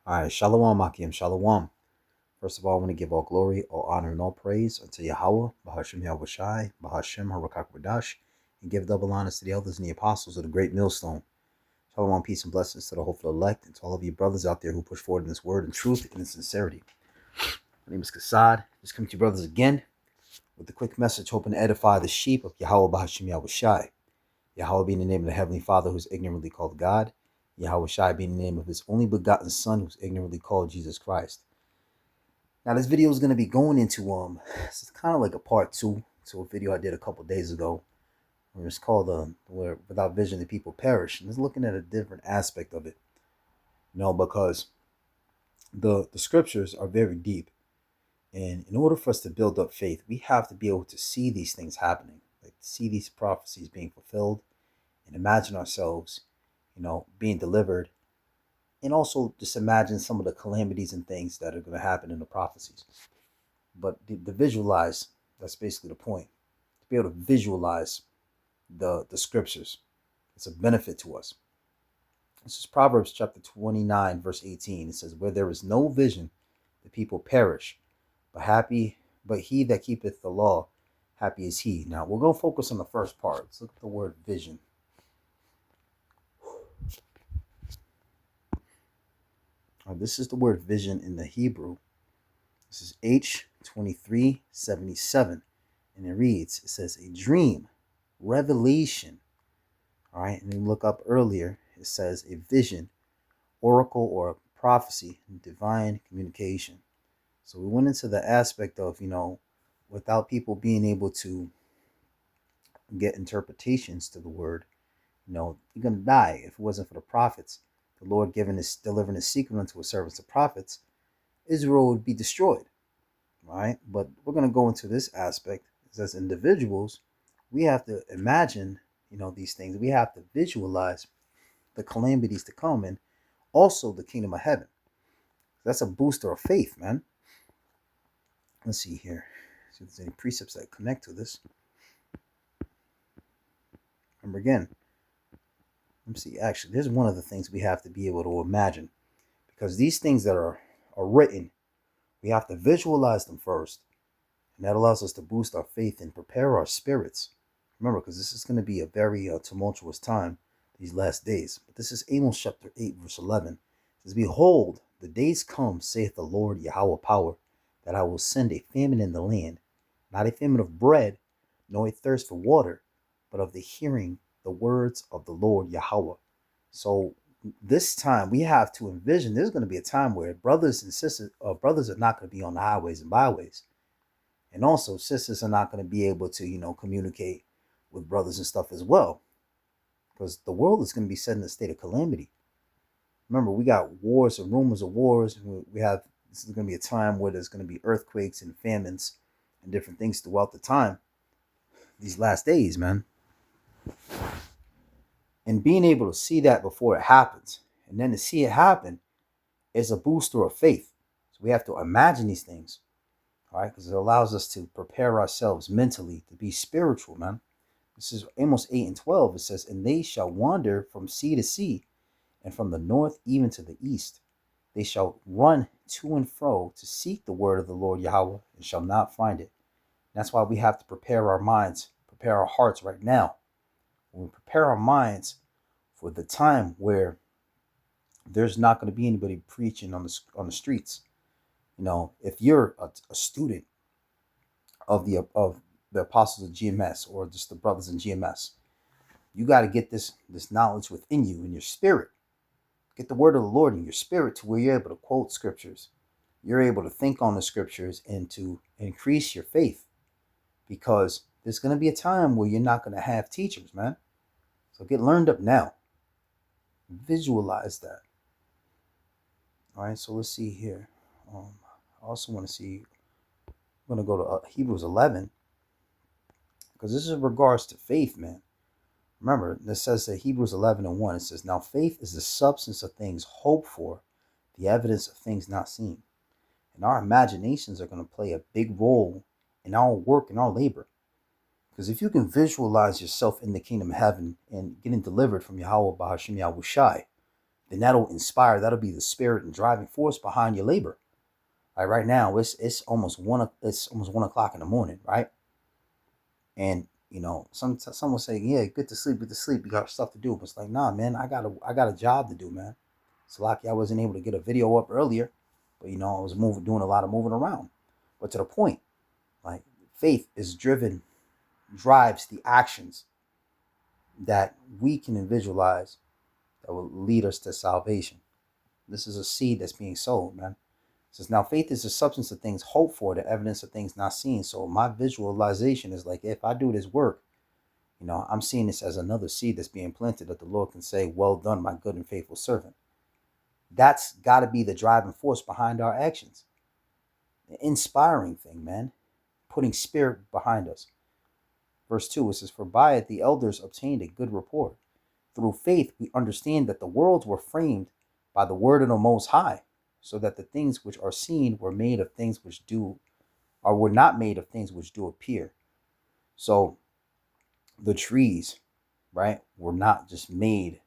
All right, Shalom, Akim, Shalom. First of all, I want to give all glory, all honor, and all praise unto Yahweh, Bahashim Yahushai, Bahashim Harakak Wadash, and give double honors to the elders and the apostles of the great millstone. Shalom, peace, and blessings to the hopeful elect, and to all of you brothers out there who push forward in this word and truth and in sincerity. My name is Kassad. Just coming to you brothers again with a quick message, hoping to edify the sheep of Yahweh, Bahashim Yahushai. Yahweh being the name of the Heavenly Father, who's ignorantly called God. Yahweh Shai being the name of his only begotten Son, who's ignorantly called Jesus Christ. Now, this video is going to be going into it's kind of like a part two to a video I did a couple days ago, where it's called "Where Without Vision the People Perish," and it's looking at a different aspect of it. Because the scriptures are very deep, and in order for us to build up faith, we have to be able to see these things happening, like see these prophecies being fulfilled, and imagine ourselves, being delivered, and also just imagine some of the calamities and things that are going to happen in the prophecies. But the visualize, that's basically the point. To be able to visualize the scriptures, it's a benefit to us. This is Proverbs chapter 29, verse 18. It says, "Where there is no vision, the people perish, but he that keepeth the law, happy is he." Now, we're going to focus on the first part. Let's look at the word vision. This is the word vision in the Hebrew. This is H2377. And it reads, it says, a dream, revelation. All right. And then look up earlier, it says a vision, oracle, or prophecy, divine communication. So we went into the aspect of, without people being able to get interpretations to the word, you're going to die. If it wasn't for the prophets, the Lord delivering his secret unto his servants, the prophets, Israel would be destroyed. Right? But we're going to go into this aspect. As individuals, we have to imagine, these things. We have to visualize the calamities to come and also the kingdom of heaven. That's a booster of faith, man. Let's see here. See if there's any precepts that connect to this. Remember again. Let me see. Actually, there's one of the things we have to be able to imagine. Because these things that are written, we have to visualize them first. And that allows us to boost our faith and prepare our spirits. Remember, because this is going to be a very tumultuous time, these last days. But this is Amos chapter 8, verse 11. It says, "Behold, the days come, saith the Lord Yahweh power, that I will send a famine in the land, not a famine of bread, nor a thirst for water, but of the hearing the words of the Lord Yahweh." So this time we have to envision there's going to be a time where brothers and sisters, brothers are not going to be on the highways and byways. And also, sisters are not going to be able to, communicate with brothers and stuff as well. Because the world is going to be set in a state of calamity. Remember, we got wars and rumors of wars. This is going to be a time where there's going to be earthquakes and famines and different things throughout the time. These last days, man. And being able to see that before it happens, and then to see it happen, is a booster of faith. So we have to imagine these things. All right, because it allows us to prepare ourselves mentally to be spiritual, man. This is Amos 8 and 12. It says, "And they shall wander from sea to sea, and from the north even to the east. They shall run to and fro to seek the word of the Lord Yahweh, and shall not find it." That's why we have to prepare our minds, prepare our hearts right now. When we prepare our minds for the time where there's not going to be anybody preaching on the streets. If you're a student of the apostles of GMS, or just the brothers in GMS, you got to get this knowledge within you, in your spirit. Get the word of the Lord in your spirit to where you're able to quote scriptures. You're able to think on the scriptures and to increase your faith, because there's going to be a time where you're not going to have teachers, man. So get learned up now. Visualize that. All right, so let's see here. I also want to see, I'm going to go to Hebrews 11, because this is in regards to faith, man. Remember, this says that Hebrews 11 and 1, it says, "Now faith is the substance of things hoped for, the evidence of things not seen." And our imaginations are going to play a big role in our work and our labor. Because if you can visualize yourself in the kingdom of heaven and getting delivered from Yahweh Bahashim Yahushai, then that'll inspire, that'll be the spirit and driving force behind your labor. Right now, it's almost 1 o'clock in the morning, right? And some will say, yeah, good to sleep, you got stuff to do. But it's like, nah, man, I got a job to do, man. It's lucky I wasn't able to get a video up earlier, but I was doing a lot of moving around. But to the point, like, faith drives the actions that we can visualize that will lead us to salvation. This is a seed that's being sown, man. It says, now faith is the substance of things hoped for, the evidence of things not seen. So my visualization is like, if I do this work, I'm seeing this as another seed that's being planted that the Lord can say, well done, my good and faithful servant. That's got to be the driving force behind our actions. The inspiring thing, man. Putting spirit behind us. Verse 2, it says, for by it the elders obtained a good report. Through faith we understand that the worlds were framed by the word of the Most High, so that the things which are seen were made of things which do, or were not made of things which do appear. So the trees, right, were not just made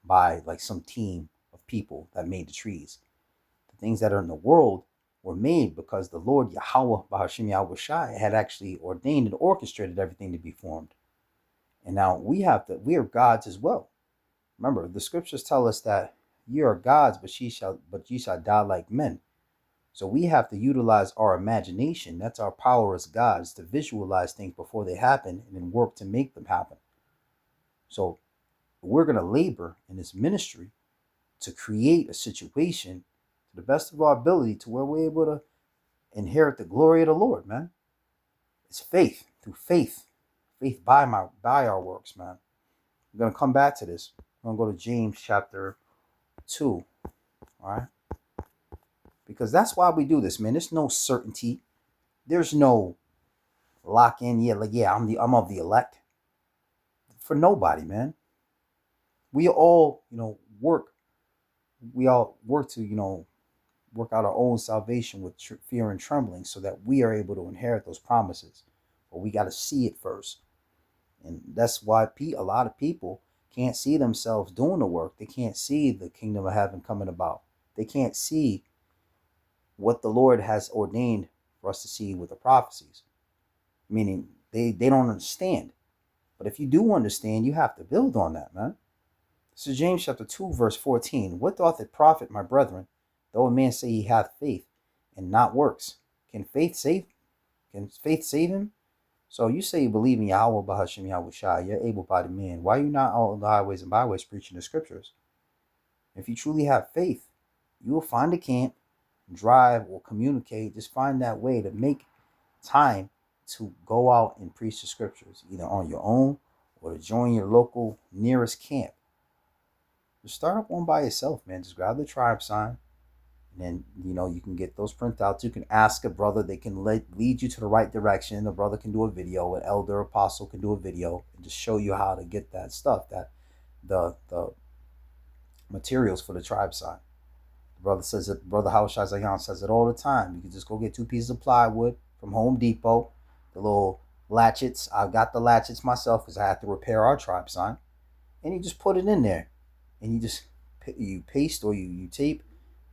by like some team of people that made the trees. The things that are in the world were made because the Lord Yahweh Bahashim Yahweh Shai had actually ordained and orchestrated everything to be formed. And now we are gods as well. Remember, the scriptures tell us that ye are gods, but ye shall die like men. So we have to utilize our imagination. That's our power as gods, to visualize things before they happen and then work to make them happen. So we're going to labor in this ministry to create a situation to the best of our ability to where we're able to inherit the glory of the Lord, man. It's faith, through faith by our works, man. I'm going to come back to this. I'm going to go to James chapter 2, all right? Because that's why we do this, man. There's no certainty. There's no lock in. I'm of the elect. For nobody, man. We all, work. We all work to, work out our own salvation with fear and trembling, so that we are able to inherit those promises. But we got to see it first. And that's why a lot of people can't see themselves doing the work. They can't see the kingdom of heaven coming about. They can't see what the Lord has ordained for us to see with the prophecies. Meaning they don't understand. But if you do understand, you have to build on that, man. This is James chapter 2, verse 14. What doth it profit, my brethren, though a man say he hath faith and not works? Can faith save him? So you say you believe in Yahweh Bahashim Yahweh Shai, you're able-bodied man. Why are you not out on the highways and byways preaching the scriptures? If you truly have faith, you will find a camp, drive, or communicate. Just find that way to make time to go out and preach the scriptures, either on your own or to join your local nearest camp. Just start up one by yourself, man. Just grab the tribe sign. And then, you can get those printouts. You can ask a brother. They can lead you to the right direction. A brother can do a video. An elder apostle can do a video and just show you how to get that stuff, that the materials for the tribe sign. The brother says it. Brother Haushai Zayan says it all the time. You can just go get 2 pieces of plywood from Home Depot. The little latchets. I got the latchets myself because I had to repair our tribe sign. And you just put it in there. And you paste or you tape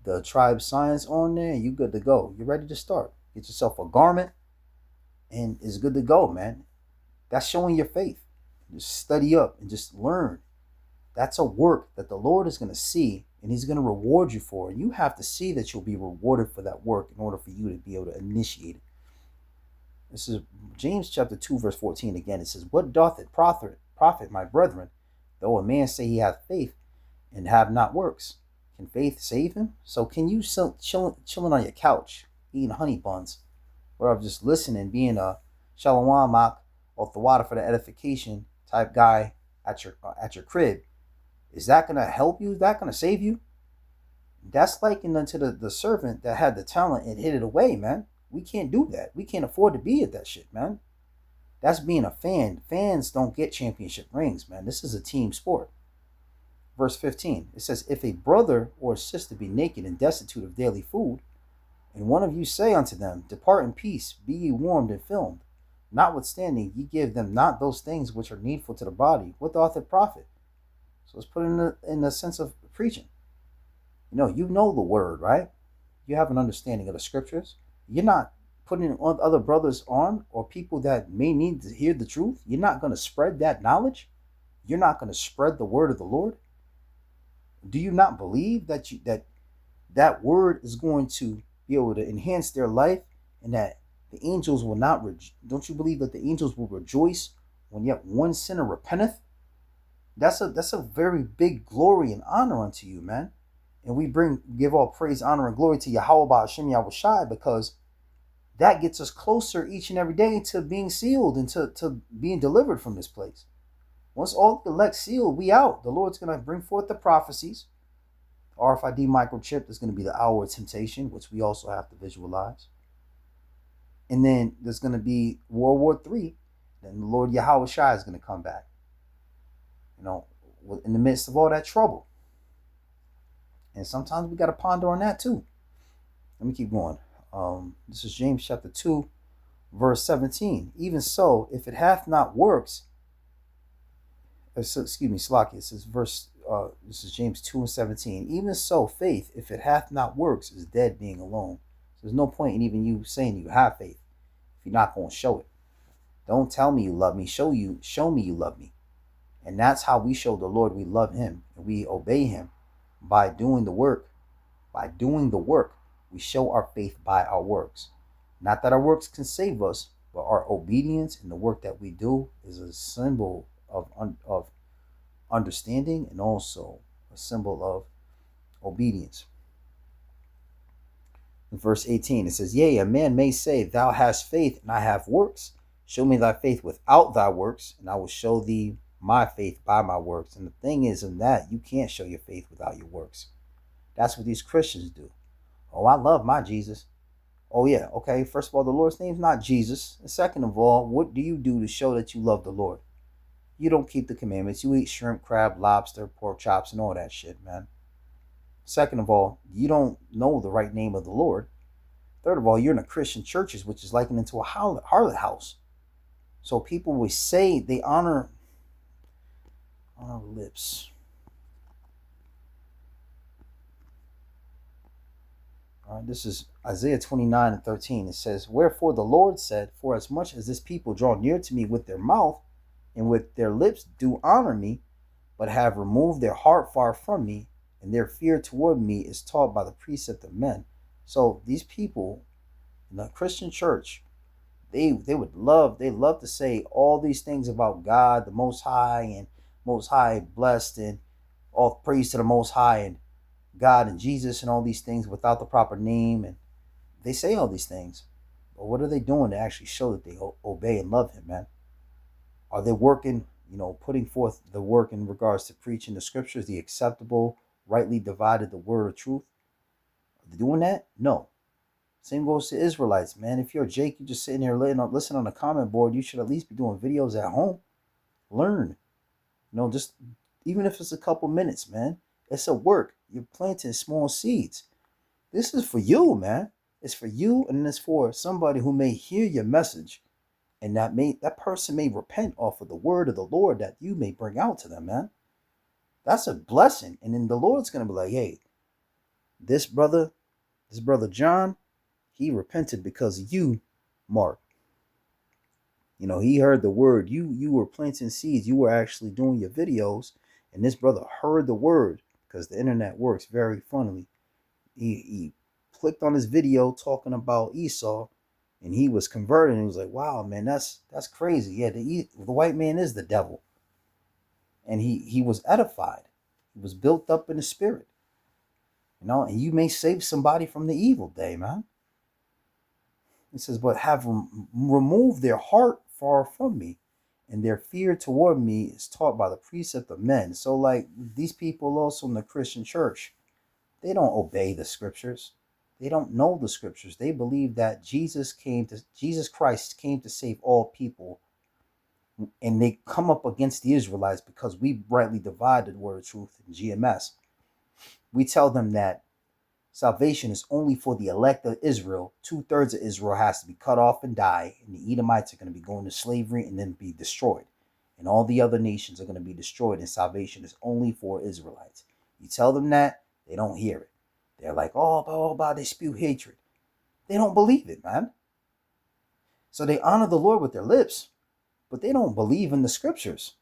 the tribe signs on there, and you're good to go. You're ready to start. Get yourself a garment, and it's good to go, man. That's showing your faith. Just study up and just learn. That's a work that the Lord is going to see, and he's going to reward you for. And you have to see that you'll be rewarded for that work in order for you to be able to initiate it. This is James chapter 2, verse 14 again. It says, what doth it profit, my brethren, though a man say he hath faith and have not works? Can faith save him? So can you chilling on your couch, eating honey buns, or just listening, being a shalom mak off the water for the edification type guy at your crib? Is that going to help you? Is that going to save you? That's likened unto the servant that had the talent and hid it away, man. We can't do that. We can't afford to be at that shit, man. That's being a fan. Fans don't get championship rings, man. This is a team sport. Verse 15, it says, if a brother or a sister be naked and destitute of daily food, and one of you say unto them, depart in peace, be ye warmed and filled, notwithstanding ye give them not those things which are needful to the body, what doth it profit? So let's put it in the sense of preaching. You know the word, right? You have an understanding of the scriptures. You're not putting other brothers on or people that may need to hear the truth. You're not going to spread that knowledge. You're not going to spread the word of the Lord. Do you not believe that word is going to be able to enhance their life, and that the angels will not don't you believe that the angels will rejoice when yet one sinner repenteth? That's a very big glory and honor unto you, man. And we give all praise, honor, and glory to Yahweh Ba'ashem Yahushai, because that gets us closer each and every day to being sealed and to being delivered from this place. Once all the elect sealed, we out. The Lord's going to bring forth the prophecies. RFID microchip is going to be the hour of temptation, which we also have to visualize. And then there's going to be World War III. Then the Lord Yahweh Shai is going to come back. In the midst of all that trouble. And sometimes we got to ponder on that too. Let me keep going. This is James chapter 2, verse 17. Even so, if it hath not works, Slakia, it says this is James 2 and 17. Even so, faith, if it hath not works, is dead being alone. So there's no point in even you saying you have faith if you're not going to show it. Don't tell me you love me. Show me you love me. And that's how we show the Lord we love him and we obey him, by doing the work. By doing the work, we show our faith by our works. Not that our works can save us, but our obedience and the work that we do is a symbol of understanding and also a symbol of obedience. In verse 18, it says, Yea, a man may say, Thou hast faith, and I have works. Show me thy faith without thy works, and I will show thee my faith by my works. And the thing is, in that, you can't show your faith without your works. That's what these Christians do. Oh, I love my Jesus. Oh, yeah. Okay. First of all, the Lord's name is not Jesus. And second of all, what do you do to show that you love the Lord? You don't keep the commandments. You eat shrimp, crab, lobster, pork chops, and all that shit, man. Second of all, you don't know the right name of the Lord. Third of all, you're in a Christian churches, which is likened into a harlot house. So people will say they honor lips. All right, this is Isaiah 29 and 13. It says, Wherefore the Lord said, For as much as this people draw near to me with their mouth, and with their lips do honor me, but have removed their heart far from me, and their fear toward me is taught by the precept of men. So these people in the Christian church, they love to say all these things about God, the Most High, and Most High blessed, and all praise to the Most High, and God and Jesus, and all these things without the proper name. And they say all these things, but what are they doing to actually show that they obey and love him, man? Are they working, putting forth the work in regards to preaching the scriptures, the acceptable, rightly divided the word of truth? Are they doing that? No. Same goes to Israelites, man. If you're Jake, you're just sitting here listening on the comment board, you should at least be doing videos at home. Learn. Just even if it's a couple minutes, man. It's a work. You're planting small seeds. This is for you, man. It's for you, and it's for somebody who may hear your message, and that person may repent off of the word of the Lord that you may bring out to them, man. That's a blessing. And then the Lord's going to be like, hey, this brother John, he repented because of you, Mark. He heard the word. You were planting seeds. You were actually doing your videos. And this brother heard the word, because the internet works very funnily. He clicked on this video talking about Esau, and he was converted. And he was like, wow, man, that's crazy. Yeah, the white man is the devil. And he was edified. He was built up in the spirit. And you may save somebody from the evil day, man. It says, but have removed their heart far from me, and their fear toward me is taught by the precept of men. So like these people also in the Christian church, they don't obey the scriptures. They don't know the scriptures. They believe that Jesus Christ came to save all people. And they come up against the Israelites because we rightly divided the word of truth in GMS. We tell them that salvation is only for the elect of Israel. 2/3 of Israel has to be cut off and die. And the Edomites are going to be going to slavery and then be destroyed. And all the other nations are going to be destroyed. And salvation is only for Israelites. You tell them that, they don't hear it. They're like, oh, blah, blah, blah, they spew hatred. They don't believe it, man. So they honor the Lord with their lips, but they don't believe in the scriptures.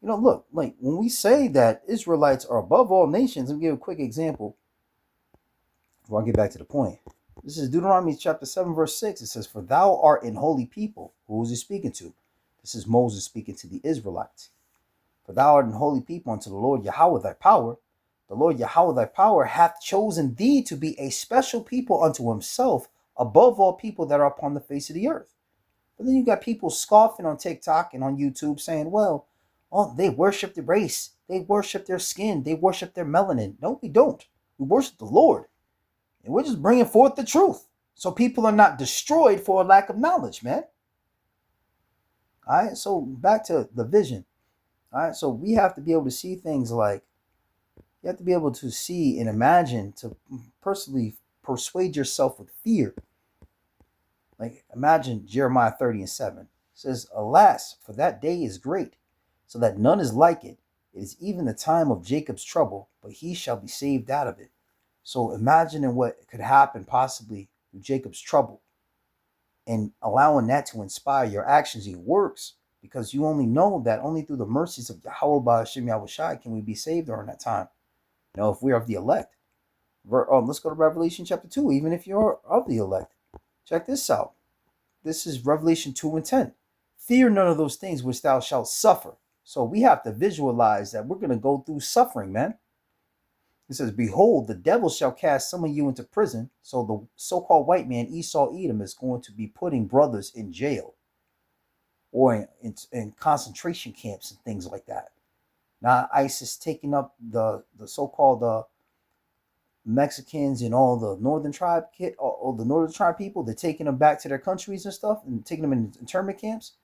Look, like when we say that Israelites are above all nations, let me give a quick example before I get back to the point. This is Deuteronomy chapter 7, verse 6. It says, for thou art an holy people. Who is he speaking to? This is Moses speaking to the Israelites. For thou art an holy people unto the Lord Yahweh thy power. The Lord Yahweh thy power hath chosen thee to be a special people unto himself above all people that are upon the face of the earth. But then you got people scoffing on TikTok and on YouTube saying, well, oh, they worship the race. They worship their skin. They worship their melanin. No, we don't. We worship the Lord. And we're just bringing forth the truth. So people are not destroyed for a lack of knowledge, man. All right, so back to the vision. All right, so we have to be able to see things like, you have to be able to see and imagine, to personally persuade yourself with fear. Like imagine Jeremiah 30:7. It says, alas, for that day is great, so that none is like it. It is even the time of Jacob's trouble, but he shall be saved out of it. So imagining what could happen possibly with Jacob's trouble and allowing that to inspire your actions, your works, because you only know that only through the mercies of Yahweh Ba'ashem Yahushai can we be saved during that time. If we are of the elect. Let's go to Revelation chapter 2, even if you're of the elect. Check this out. This is Revelation 2:10. Fear none of those things which thou shalt suffer. So we have to visualize that we're going to go through suffering, man. It says, behold, the devil shall cast some of you into prison. So the so-called white man, Esau Edom, is going to be putting brothers in jail or in concentration camps and things like that. Now, ISIS taking up the so-called Mexicans and all the northern tribe people. They're taking them back to their countries and stuff and taking them in internment camps.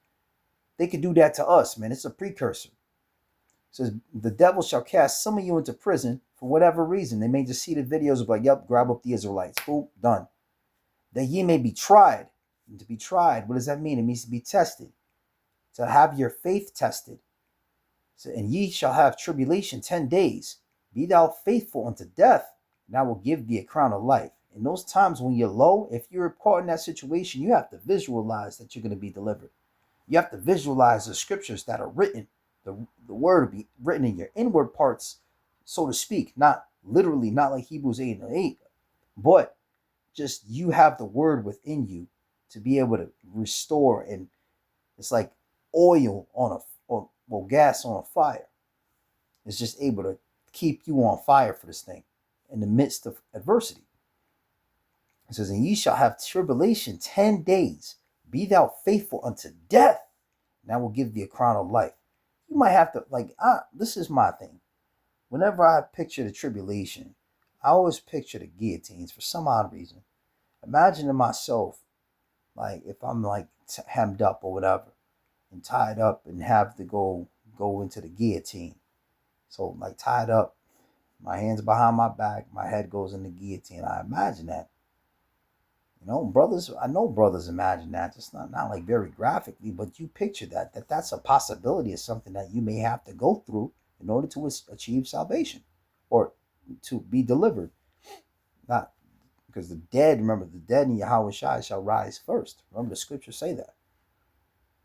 They could do that to us, man. It's a precursor. It says, the devil shall cast some of you into prison for whatever reason. They may just see the videos of like, yep, grab up the Israelites. Boom, done. That ye may be tried. And to be tried, what does that mean? It means to be tested. To have your faith tested. So, and ye shall have tribulation 10 days. Be thou faithful unto death, and I will give thee a crown of life. In those times when you're low, if you're caught in that situation, you have to visualize that you're going to be delivered. You have to visualize the scriptures that are written. The word will be written in your inward parts, so to speak. Not literally, not like Hebrews 8:8, but just you have the word within you to be able to restore. And it's like oil on gas on a fire. It's just able to keep you on fire for this thing in the midst of adversity. It says, and ye shall have tribulation 10 days. Be thou faithful unto death, and I will give thee a crown of life. You might have to, this is my thing. Whenever I picture the tribulation, I always picture the guillotines for some odd reason. Imagining myself, like if I'm like hemmed up or whatever, and tied up and have to go into the guillotine. So like tied up, my hands behind my back, my head goes in the guillotine. I imagine that. Brothers, I know brothers imagine that. It's not like very graphically, but you picture that's a possibility of something that you may have to go through in order to achieve salvation or to be delivered. Not because the dead in Yahweh Shai shall rise first. Remember the scriptures say that.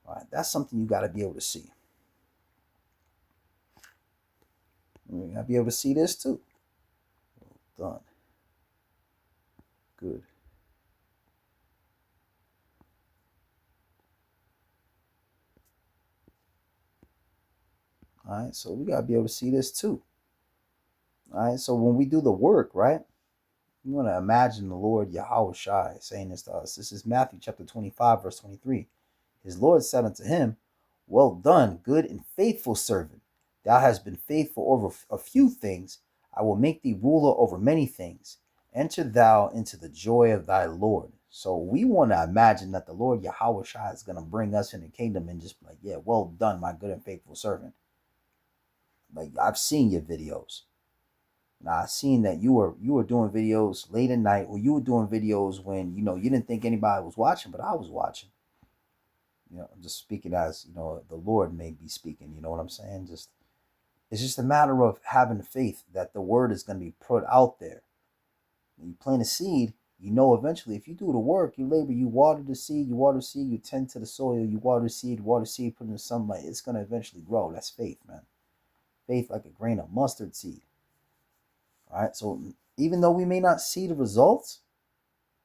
All right, that's something you got to be able to see. You got to be able to see this too. Well done. Good. All right, so we got to be able to see this too. All right, so when we do the work, right, you want to imagine the Lord Yahweh Shai saying this to us. This is Matthew chapter 25, verse 23. His Lord said unto him, well done, good and faithful servant. Thou hast been faithful over a few things. I will make thee ruler over many things. Enter thou into the joy of thy Lord. So we want to imagine that the Lord Yahweh Shai is going to bring us in the kingdom and just be like, yeah, well done, my good and faithful servant. Like I've seen your videos. Now I've seen that you were doing videos late at night, or you were doing videos when you didn't think anybody was watching, but I was watching. I'm just speaking as the Lord may be speaking. You know what I'm saying? It's just a matter of having faith that the word is going to be put out there. When you plant a seed, you know eventually if you do the work, you labor, you water the seed, you tend to the soil, you water the seed, put it in the sunlight, it's gonna eventually grow. That's faith, man. Faith like a grain of mustard seed. All right. So even though we may not see the results,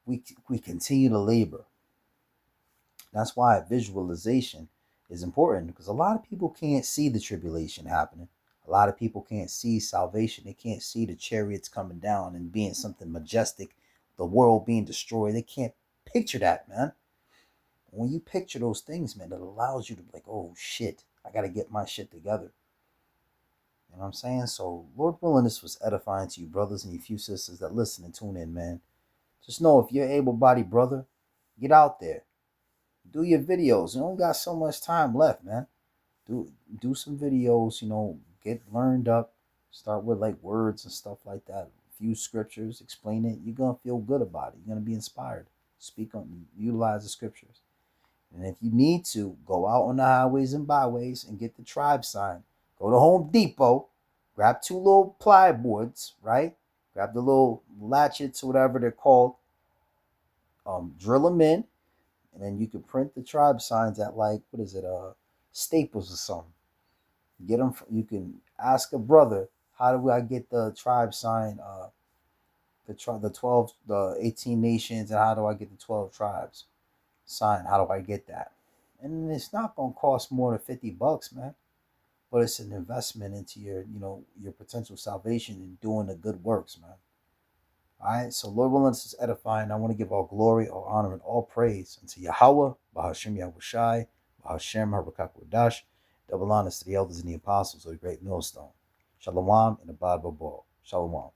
we continue to labor. That's why visualization is important, because a lot of people can't see the tribulation happening. A lot of people can't see salvation. They can't see the chariots coming down and being something majestic, the world being destroyed. They can't picture that, man. When you picture those things, man, it allows you to be like, oh shit, I got to get my shit together. You know what I'm saying? So, Lord willing, this was edifying to you, brothers, and you few sisters that listen and tune in, man. Just know if you're an able-bodied brother, get out there. Do your videos. You only got so much time left, man. Do some videos, get learned up. Start with like words and stuff like that. A few scriptures, explain it. You're gonna feel good about it. You're gonna be inspired. Utilize the scriptures. And if you need to, go out on the highways and byways and get the tribe sign. Go to Home Depot, grab 2 little plyboards, right? Grab the little latchets, whatever they're called. Drill them in, and then you can print the tribe signs at like, what is it, Staples or something. Get them. You can ask a brother, how do I get the tribe sign? The 12, the 18 nations, and how do I get the 12 tribes sign? How do I get that? And it's not gonna cost more than $50, man. But it's an investment into your potential salvation and doing the good works, man. All right. So Lord willing, this is edifying. I want to give all glory, all honor, and all praise unto Yahweh, Bahashem Yahushai, Bahashem Harakakwadash. Double honors to the elders and the apostles of the great millstone. Shalom and abad babal. Shalom.